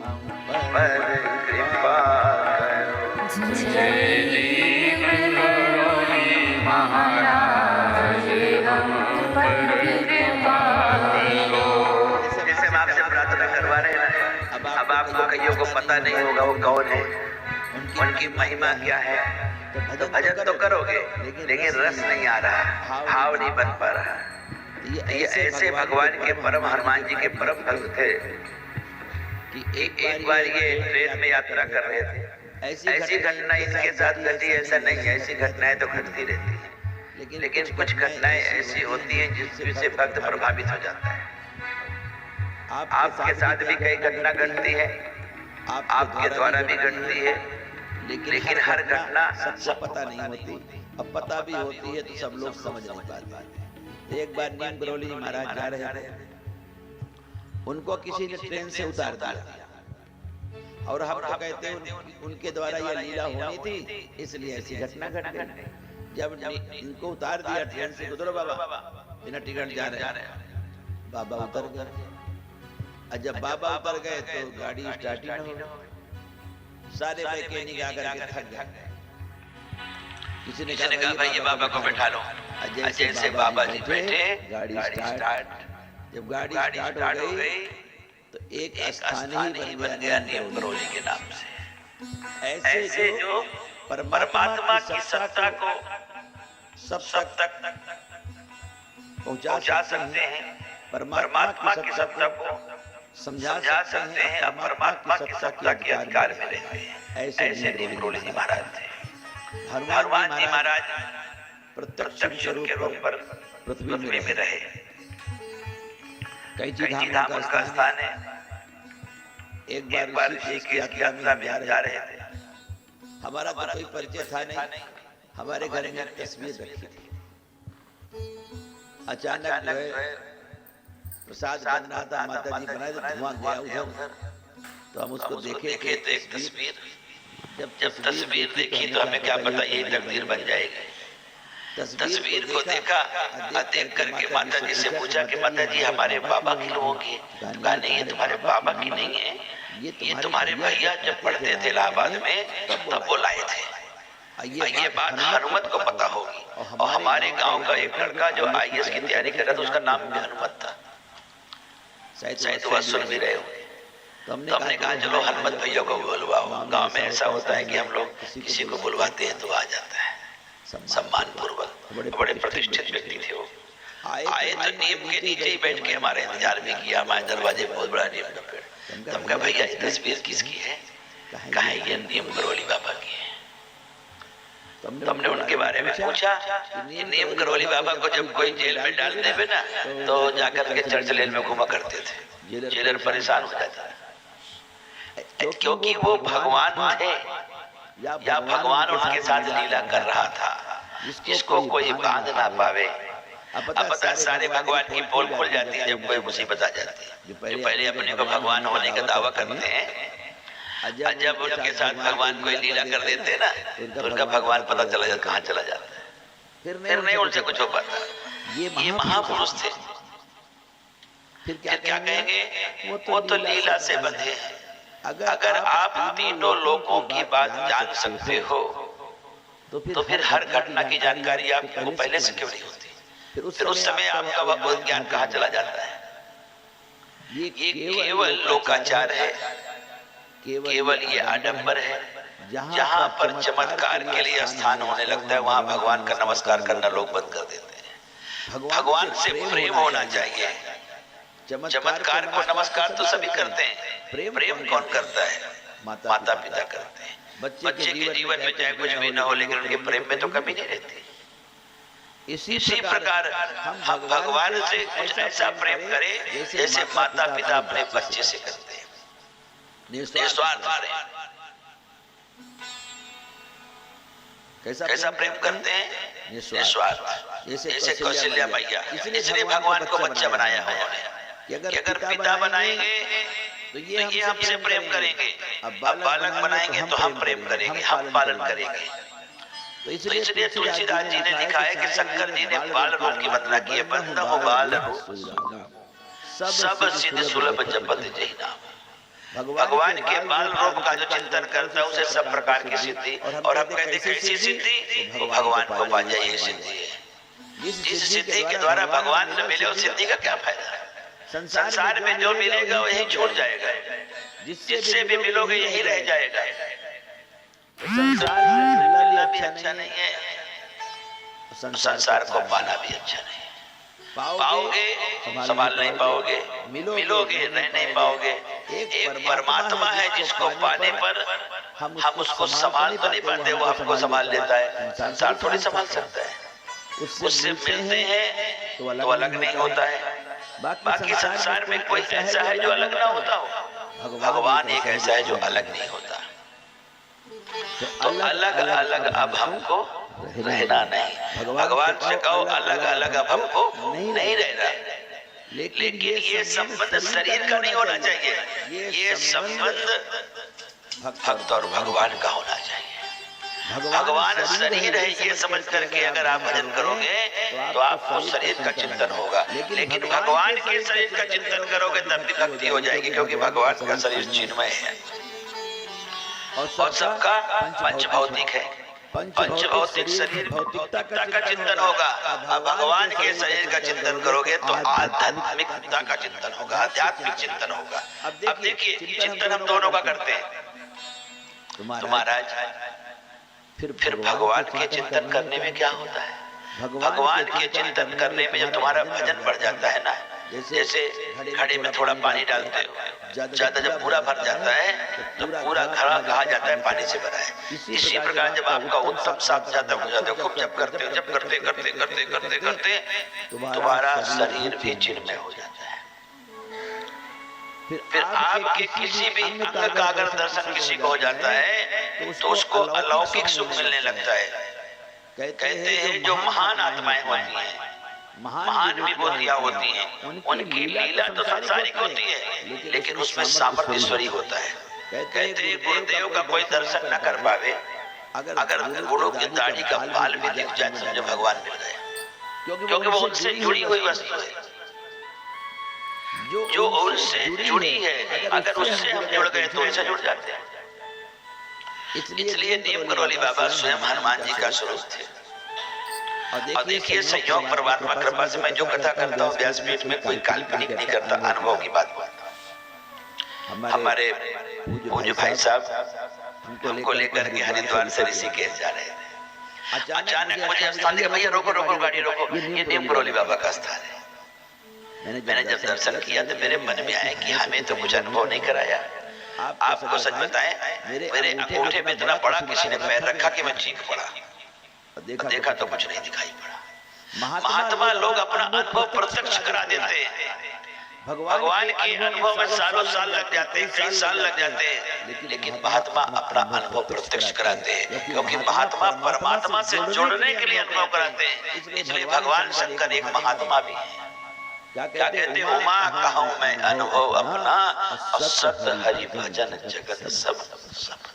पर कृपा करो। जय महाराज हम पर कृपा करो। जैसे हम आपसे प्रार्थना करवा रहे हैं ना, अब आपको कईयों को पता नहीं होगा वो कौन है, उनकी महिमा क्या है, तो भजन तो करोगे लेकिन रस नहीं आ रहा, भाव नहीं बन पा रहा। ये ऐसे भगवान के परम, हनुमान जी के परम भक्त थे कि एक बार ये ट्रेन में यात्रा कर रहे थे, ऐसी घटना इनके साथ घटी ऐसा नहीं है, ऐसी घटनाएं तो घटती रहती है, लेकिन कुछ घटनाएं ऐसी होती हैं जिससे भक्त प्रभावित हो जाता है। आपके साथ भी कई घटना घटती है, आपके द्वारा भी घटती है, लेकिन हर घटना सबको पता नहीं होती, अब पता भी होती है तो सब लोग समझ नहीं पाते। एक बार नीम गरौली जी महाराज जा रहे थे, उनको किसी ने ट्रेन से उतार दिया और हम तो कहते हैं उनके द्वारा ये लीला होनी थी, इसलिए ऐसी घटना घट गई। जब इनको उतार दिया ट्रेन से, उतरो बाबा, बिना टिकट जा रहे हैं। बाबा उतर गए, और जब बाबा उतर गए तो गाड़ी स्टार्ट ही न हो, सारे मैकेनिक आकर के थक गए। किसी ने कहा भाई ये बाबा को बैठा लो, जैसे बाबा जी बैठे गाड़ी स्टार्ट। जब गाड़ी स्टार्ट हो गई तो एक स्थान ही बन गया नीम गरौली के नाम से। ऐसे जो परमात्मा की सत्ता को सब तक पहुंचा सकते हैं, परमात्मा की सत्ता को समझा सकते हैं, अब परमात्मा की सत्ता के अधिकार में रहते हैं, ऐसे नीम गरौली जी महाराज थे। हनुमान जी महाराज प्रत्यक्ष के रूप पर पृथ्वी में रहे। कैची धाम उनका स्थान है। एक बार ऋषिकेश की यात्रा में जा रहे थे, हमारा तो कोई परिचय था नहीं, हमारे घर में तस्वीर रखी थी। अचानक जो है प्रसाद बन रहा था, माता जी बनाए तो धुआं गया उधर, तो हम उसको देखे तो एक तस्वीर, जब तस्वीर देखी तो हमें क्या पता ये तकदीर बन जाएगी। तस्वीर को देखा, देख करके माता जी से पूछा कि माता जी हमारे बाबा की लोगों की? कहा नहीं, ये तुम्हारे बाबा की नहीं है, ये तुम्हारे भैया जब पढ़ते थे इलाहाबाद में तब वो लाए थे। ये बात हनुमत को पता होगी, और हमारे गांव का एक लड़का जो IAS की तैयारी कर रहा था, उसका नाम भी हनुमत था। शायद तो सुन भी रहे हो। तो हमने कहा चलो हनुमत भैया को बुलवाओ। गांव में ऐसा होता है कि हम लोग किसी को बुलवाते हैं तो आ जाता है सम्मान पूर्वक। बड़े प्रतिष्ठित व्यक्ति थे वो। आए तो नीम के नीचे ही बैठ के हमारे इंतजार भी किया। हमारे दरवाजे बहुत बड़ा नीम का पेड़। हम कहा भैया ये तस्वीर किसकी है? कहा ये नीम गरौली बाबा की है। तो हमने उनके बारे में पूछा। नीम गरौली बाबा को जब कोई जेल में डाल देवे ना, तो जाकर के चर्च लेन में घुमा करते थे। जेलर परेशान हो जाता है, क्योंकि वो भगवान थे या भगवान उनके साथ लीला कर रहा था, जिसको कोई बांध ना पावे। अब पता है सारे भगवान की पोल खुल जाती है जब कोई मुसीबत आ जाती है। जो पहले अपने को भगवान होने का दावा करते हैं, जब उनके साथ भगवान कोई लीला कर देते हैं ना, तो उनका भगवान पता चला जाता कहाँ चला जाता है, फिर नहीं उनसे कुछ हो पाता। ये महापुरुष थे। फिर क्या कहेंगे? वो तो लीला से बंधे हैं। अगर आप तीनों लोगों की बात जान सकते हो तो फिर हर घटना की जानकारी आपको पहले से क्यों नहीं होती? फिर उस समय आपका भगवत ज्ञान कहाँ चला जाता है? ये केवल लोकाचार है, केवल ये आडंबर है। जहाँ पर चमत्कार के लिए स्थान होने लगता है, वहाँ भगवान का नमस्कार करना लोग बंद कर देते हैं। भगवान से प्रेम होना चाहिए। चमत्कार को नमस्कार तो सभी करते हैं, प्रेम कौन करता है? माता पिता करते हैं। बच्चे के जीवन में चाहे कुछ भी ना हो, लेकिन उनके प्रेम में तो कमी नहीं रहती। इसी प्रकार हम भगवान से कुछ ऐसा प्रेम करें जैसे माता पिता अपने बच्चे से करते हैं, निस्वार्थ प्रेम। कैसा प्रेम करते हैं? निस्वार्थ। जैसे कौशल्या मैया, इसलिए भगवान को बच्चा बनाया उन्होंने कि अगर पिता बनाएंगे तो ये हमसे प्रेम करेंगे, अब बालक बनाएंगे तो हम प्रेम करेंगे, हम पालन करेंगे। तो इसलिए तुलसीदास जी ने लिखा है कि शंकर जी ने बाल रूप की वंदना की है। बंदहु बाल रूप सब सिद्ध सुलभ जपत जहि नाम। भगवान के बाल रूप का जो चिंतन करता है उसे सब प्रकार की सिद्धि, और हम कहते कैसी सिद्धि, वो भगवान को पा जाए ये सिद्धि है। जिस सिद्धि के द्वारा भगवान से मिले उस सिद्धि का क्या फायदा? संसार में जो मिलेगा वो यही छोड़ जाएगा, जिससे भी मिलोगे यही रह जाएगा। संसार में मिलना भी अच्छा नहीं है, संसार को पाना भी अच्छा नहीं है। पाओगे संभाल नहीं पाओगे, मिलोगे रह नहीं पाओगे। एक परमात्मा है जिसको पाने पर हम उसको संभाल तो नहीं पाते, वो हमको संभाल लेता है। संसार थोड़ी संभाल सकता है। उससे मिलते हैं तो अलग नहीं होता है। बाकी संसार में कोई ऐसा है जो अलग ना होता हो, भगवान एक ऐसा है जो अलग नहीं होता। तो अलग अलग अब हमको रहना नहीं। भगवान से कहो अलग अलग अब हमको नहीं रहना, लेकिन ये संबंध शरीर का नहीं होना चाहिए, ये संबंध भक्त और भगवान का होना चाहिए। भगवान शरीर है ये समझ करके अगर आप भजन करोगे तो आपको शरीर का चिंतन होगा, लेकिन भगवान के शरीर का चिंतन करोगे तब भी भक्ति हो जाएगी, क्योंकि भगवान का शरीर चिन्मय है और सबका पंचभौतिक है। पंचभौतिक शरीर भौतिकता का चिंतन होगा। अब भगवान के शरीर का चिंतन करोगे तो आध्यात्मिकता का चिंतन होगा, आध्यात्मिक चिंतन होगा। अब देखिए चिंतन हम दोनों का करते हैं। तो महाराज फिर भगवान के चिंतन करने में क्या होता है? भगवान के चिंतन करने में जब तुम्हारा भजन बढ़ जाता है ना, जैसे घड़े में थोड़ा पानी डालते हो, ज्यादा जब पूरा भर जाता है तो पूरा घड़ा कहा जाता है पानी से भरा है। इसी प्रकार जब आपका उत्तम साथ जाता हो जाते हो, खूब जब करते हो, जब करते करते करते करते करते तुम्हारा शरीर भी चिन्मय हो जाता है। फिर आपके किसी भी अंग का अगर दर्शन किसी को हो जाता है तो उसको अलौकिक सुख मिलने लगता है। कहते हैं जो महान आत्माएं होती हैं, महान विभूतियां होती हैं, उनकी लीला तो सांसारिक होती है, लेकिन उसमें सामर्थ्य ईश्वरी होता है। कहते हैं गुरुदेव का कोई दर्शन न कर पावे, अगर गुरु की दाढ़ी का बाल भी दिख जाए समझो भगवान मिल गए, क्योंकि वो उनसे जुड़ी हुई वस्तु है। जो उनसे जुड़ी है, अगर उससे हम जुड़ गए तो उनसे जुड़ जाते हैं। इसलिए नीम करोली बाबा स्वयं हनुमान जी का स्वरूप थे। और देखिए संयोग परमात्मा कृपा से मैं जो कथा करता हूँ व्यासपीठ में कोई काल्पनिक नहीं करता, अनुभव की बात करता हूँ। हमारे पूज्य भाई साहब हमको लेकर के हरिद्वार से ऋषिकेश जा रहे थे। अचानक मुझे स्थान दिया, भैया रोको रोको गाड़ी रोको, ये नीम करोली बाबा का स्थान है। मैंने जब दर्शन किया तो मेरे मन में आया कि हमें तो कुछ अनुभव नहीं कराया। आपको सच बताएं, मेरे अंगूठे में इतना बड़ा किसी ने पैर रखा कि मैं चीख पड़ा। देखा तो कुछ नहीं दिखाई पड़ा। महात्मा लोग अपना अनुभव प्रत्यक्ष करा देते हैं। भगवान के अनुभव में सालों साल लग जाते हैं, कई साल लग जाते हैं, लेकिन महात्मा अपना अनुभव प्रत्यक्ष कराते हैं, क्योंकि महात्मा परमात्मा से जुड़ने के लिए अनुभव कराते हैं। इसलिए भगवान शंकर एक महात्मा भी है। क्या कहते हो? माँ कहूँ मैं अनुभव अपना, और सत हरि भजन जगत सब सब